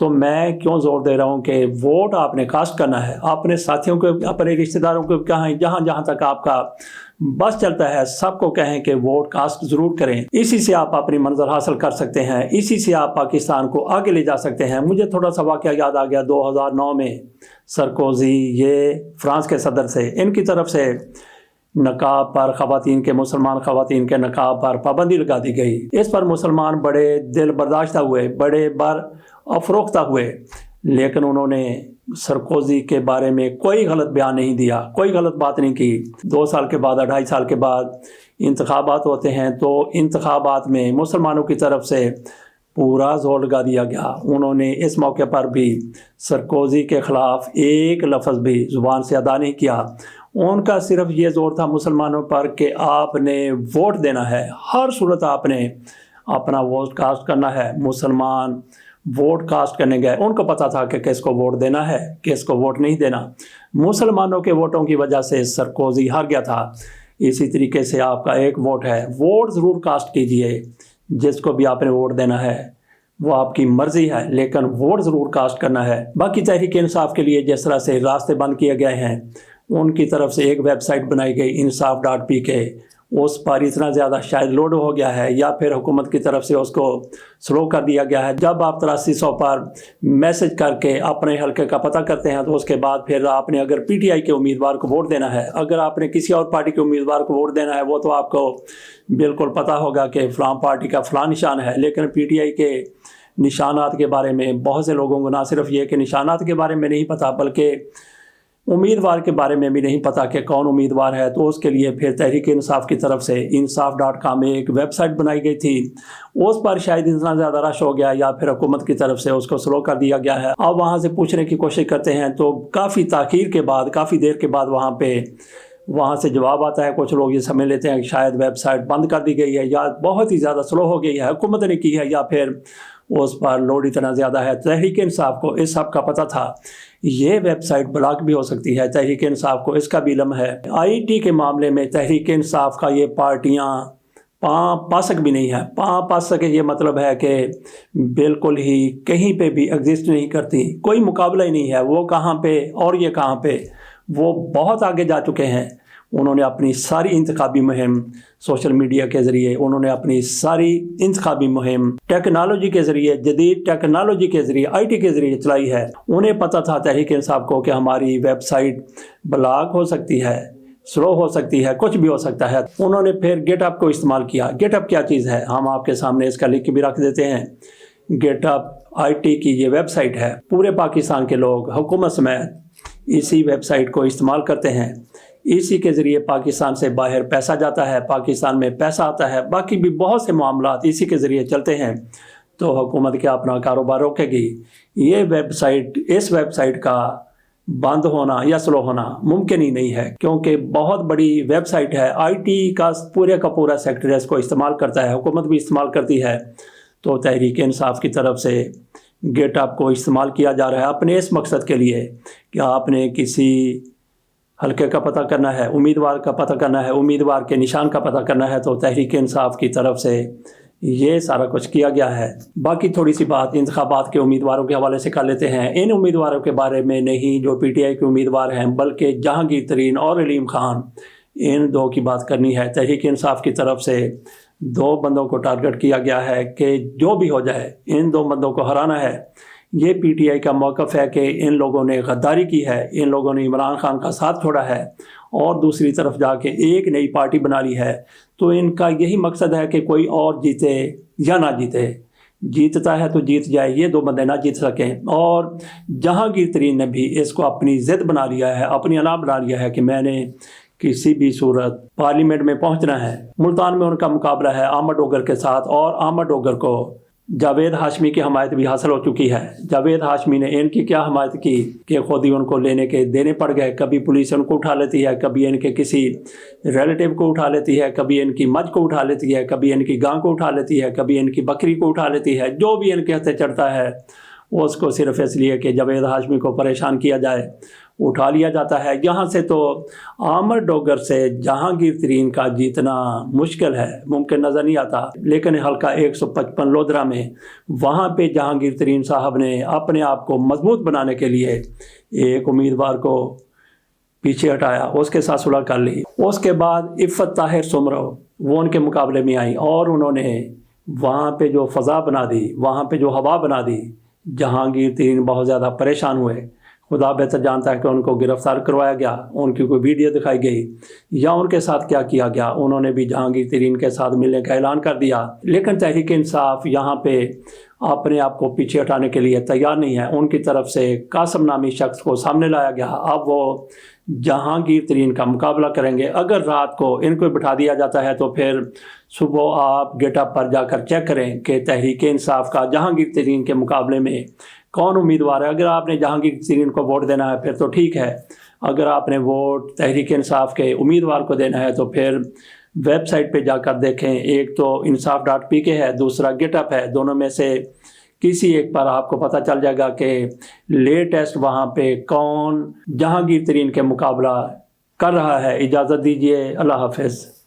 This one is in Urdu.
تو میں کیوں زور دے رہا ہوں کہ ووٹ آپ نے کاسٹ کرنا ہے، اپنے ساتھیوں کو، اپنے رشتہ داروں کو کہیں، جہاں جہاں تک آپ کا بس چلتا ہے سب کو کہیں کہ ووٹ کاسٹ ضرور کریں۔ اسی سے آپ اپنی منظر حاصل کر سکتے ہیں، اسی سے آپ پاکستان کو آگے لے جا سکتے ہیں۔ مجھے تھوڑا سا واقعہ یاد آ گیا 2009 میں سرکوزی، یہ فرانس کے صدر سے، ان کی طرف سے نقاب پر خواتین کے، مسلمان خواتین کے نقاب پر پابندی لگا دی گئی۔ اس پر مسلمان بڑے دل برداشتہ ہوئے، بڑے بر افروختہ ہوئے، لیکن انہوں نے سرکوزی کے بارے میں کوئی غلط بیان نہیں دیا، کوئی غلط بات نہیں کی۔ 2 سال کے بعد، 2.5 سال کے بعد انتخابات ہوتے ہیں، تو انتخابات میں مسلمانوں کی طرف سے پورا زور لگا دیا گیا۔ انہوں نے اس موقع پر بھی سرکوزی کے خلاف ایک لفظ بھی زبان سے ادا نہیں کیا۔ ان کا صرف یہ زور تھا مسلمانوں پر کہ آپ نے ووٹ دینا ہے، ہر صورت آپ نے اپنا ووٹ کاسٹ کرنا ہے۔ مسلمان ووٹ کاسٹ کرنے گئے، ان کو پتا تھا کہ کس کو ووٹ دینا ہے، کس کو ووٹ نہیں دینا۔ مسلمانوں کے ووٹوں کی وجہ سے سرکوزی ہار گیا تھا۔ اسی طریقے سے آپ کا ایک ووٹ ہے، ووٹ ضرور کاسٹ کیجئے، جس کو بھی آپ نے ووٹ دینا ہے وہ آپ کی مرضی ہے، لیکن ووٹ ضرور کاسٹ کرنا ہے۔ باقی تحریک انصاف کے لیے جس طرح سے راستے بند کیے گئے ہیں، ان کی طرف سے ایک ویب سائٹ بنائی گئی insaf.pk، اس پر اتنا زیادہ شاید لوڈ ہو گیا ہے، یا پھر حکومت کی طرف سے اس کو سلو کر دیا گیا ہے۔ جب آپ 8300 پر میسج کر کے اپنے حلقے کا پتہ کرتے ہیں، تو اس کے بعد پھر آپ نے اگر پی ٹی آئی کے امیدوار کو ووٹ دینا ہے، اگر آپ نے کسی اور پارٹی کے امیدوار کو ووٹ دینا ہے، وہ تو آپ کو بالکل پتہ ہوگا کہ فلاں پارٹی کا فلاں نشان ہے، لیکن پی ٹی آئی کے نشانات کے بارے میں بہت سے لوگوں کو نہ صرف یہ کہ نشانات کے بارے میں نہیں پتہ، بلکہ امیدوار کے بارے میں بھی نہیں پتہ کہ کون امیدوار ہے۔ تو اس کے لیے پھر تحریک انصاف کی طرف سے insaf.com میں ایک ویب سائٹ بنائی گئی تھی، اس پر شاید اتنا زیادہ رش ہو گیا، یا پھر حکومت کی طرف سے اس کو سلو کر دیا گیا ہے۔ اب وہاں سے پوچھنے کی کوشش کرتے ہیں تو کافی تاخیر کے بعد، کافی دیر کے بعد وہاں سے جواب آتا ہے۔ کچھ لوگ یہ سمجھ لیتے ہیں کہ شاید ویب سائٹ بند کر دی گئی ہے، یا بہت ہی زیادہ سلو ہو گئی ہے، حکومت نے کی ہے، یا پھر اس پر لوڈ اتنا زیادہ ہے۔ تحریک انصاف کو اس سب کا پتہ تھا، یہ ویب سائٹ بلاک بھی ہو سکتی ہے، تحریک انصاف کو اس کا بھی علم ہے۔ آئی ٹی کے معاملے میں تحریک انصاف کا یہ پارٹیاں پاسک بھی نہیں ہے۔ پاسک یہ مطلب ہے کہ بالکل ہی کہیں پہ بھی ایگزسٹ نہیں کرتی، کوئی مقابلہ ہی نہیں ہے۔ وہ کہاں پہ اور یہ کہاں پہ، وہ بہت آگے جا چکے ہیں۔ انہوں نے اپنی ساری انتخابی مہم سوشل میڈیا کے ذریعے، انہوں نے اپنی ساری انتخابی مہم ٹیکنالوجی کے ذریعے، جدید ٹیکنالوجی کے ذریعے، آئی ٹی کے ذریعے چلائی ہے۔ انہیں پتہ تھا تحریک انصاف کو کہ ہماری ویب سائٹ بلاک ہو سکتی ہے، سلو ہو سکتی ہے، کچھ بھی ہو سکتا ہے۔ انہوں نے پھر گیٹ اپ کو استعمال کیا۔ گیٹ اپ کیا چیز ہے، ہم آپ کے سامنے اس کا لنک بھی رکھ دیتے ہیں۔ گیٹ اپ آئی ٹی کی یہ ویب سائٹ ہے، پورے پاکستان کے لوگ حکومت سمیت اسی ویب سائٹ کو استعمال کرتے ہیں۔ اسی کے ذریعے پاکستان سے باہر پیسہ جاتا ہے، پاکستان میں پیسہ آتا ہے، باقی بھی بہت سے معاملات اسی کے ذریعے چلتے ہیں۔ تو حکومت کیا اپنا کاروبار روکے گی؟ یہ ویب سائٹ، اس ویب سائٹ کا بند ہونا یا سلو ہونا ممکن ہی نہیں ہے، کیونکہ بہت بڑی ویب سائٹ ہے، آئی ٹی کا پورا سیکٹر اس کو استعمال کرتا ہے، حکومت بھی استعمال کرتی ہے۔ تو تحریک انصاف کی طرف سے گیٹ اپ کو استعمال کیا جا رہا ہے اپنے اس مقصد کے لیے کہ آپ نے کسی حلقے کا پتہ کرنا ہے، امیدوار کا پتہ کرنا ہے، امیدوار کے نشان کا پتہ کرنا ہے، تو تحریک انصاف کی طرف سے یہ سارا کچھ کیا گیا ہے۔ باقی تھوڑی سی بات انتخابات کے امیدواروں کے حوالے سے کر لیتے ہیں۔ ان امیدواروں کے بارے میں نہیں جو پی ٹی آئی کے امیدوار ہیں، بلکہ جہانگیر ترین اور علیم خان، ان دو کی بات کرنی ہے۔ تحریک انصاف کی طرف سے 2 بندوں کو ٹارگٹ کیا گیا ہے کہ جو بھی ہو جائے ان 2 بندوں کو ہرانا ہے۔ یہ پی ٹی آئی کا موقف ہے کہ ان لوگوں نے غداری کی ہے، ان لوگوں نے عمران خان کا ساتھ چھوڑا ہے اور دوسری طرف جا کے ایک نئی پارٹی بنا لی ہے۔ تو ان کا یہی مقصد ہے کہ کوئی اور جیتے یا نہ جیتے، جیتتا ہے تو جیت جائے، یہ 2 بندے نہ جیت سکیں۔ اور جہانگیر ترین نے بھی اس کو اپنی ضد بنا لیا ہے، اپنی انا بنا لیا ہے کہ میں نے کسی بھی صورت پارلیمنٹ میں پہنچنا ہے۔ ملتان میں ان کا مقابلہ ہے احمد ڈوگر کے ساتھ، اور احمد ڈوگر کو جاوید ہاشمی کی حمایت بھی حاصل ہو چکی ہے۔ جاوید ہاشمی نے ان کی کیا حمایت کی کہ خود ہی ان کو لینے کے دینے پڑ گئے، کبھی پولیس ان کو اٹھا لیتی ہے، کبھی ان کے کسی ریلیٹیو کو اٹھا لیتی ہے، کبھی ان کی مجھ کو اٹھا لیتی ہے، کبھی ان کی گاں کو اٹھا لیتی ہے، کبھی ان کی بکری کو اٹھا لیتی ہے، جو بھی ان کے ہتھے چڑھتا ہے اس کو صرف اس لیے کہ جاوید ہاشمی کو پریشان کیا جائے اٹھا لیا جاتا ہے۔ یہاں سے تو عامر ڈوگر سے جہانگیر ترین کا جیتنا مشکل ہے، ممکن نظر نہیں آتا، لیکن حلقہ 155 لودھرا میں وہاں پہ جہانگیر ترین صاحب نے اپنے آپ کو مضبوط بنانے کے لیے ایک امیدوار کو پیچھے ہٹایا، اس کے ساتھ صلح کر لی۔ اس کے بعد عفت طاہر سمرو وہ ان کے مقابلے میں آئی اور انہوں نے وہاں پہ جو فضا بنا دی، وہاں پہ جو ہوا بنا دی، جہانگیر ترین بہت زیادہ پریشان ہوئے۔ خدا بہتر جانتا ہے کہ ان کو گرفتار کروایا گیا، ان کی کوئی ویڈیو دکھائی گئی یا ان کے ساتھ کیا کیا گیا، انہوں نے بھی جہانگیر ترین کے ساتھ ملنے کا اعلان کر دیا، لیکن تحریک انصاف یہاں پہ اپنے آپ کو پیچھے ہٹانے کے لیے تیار نہیں ہے۔ ان کی طرف سے قاسم نامی شخص کو سامنے لایا گیا، اب وہ جہانگیر ترین کا مقابلہ کریں گے۔ اگر رات کو ان کو بٹھا دیا جاتا ہے تو پھر صبح آپ گیٹ اپ پر جا کر چیک کریں کہ تحریک انصاف کا جہانگیر ترین کے مقابلے میں کون امیدوار ہے۔ اگر آپ نے جہانگیر ترین کو ووٹ دینا ہے پھر تو ٹھیک ہے، اگر آپ نے ووٹ تحریک انصاف کے امیدوار کو دینا ہے تو پھر ویب سائٹ پہ جا کر دیکھیں، ایک تو insaf.pk ہے، دوسرا گیٹ اپ ہے، دونوں میں سے کسی ایک پر آپ کو پتہ چل جائے گا کہ لیٹسٹ وہاں پہ کون جہانگیر ترین کے مقابلہ کر رہا ہے۔ اجازت دیجیے، اللہ حافظ۔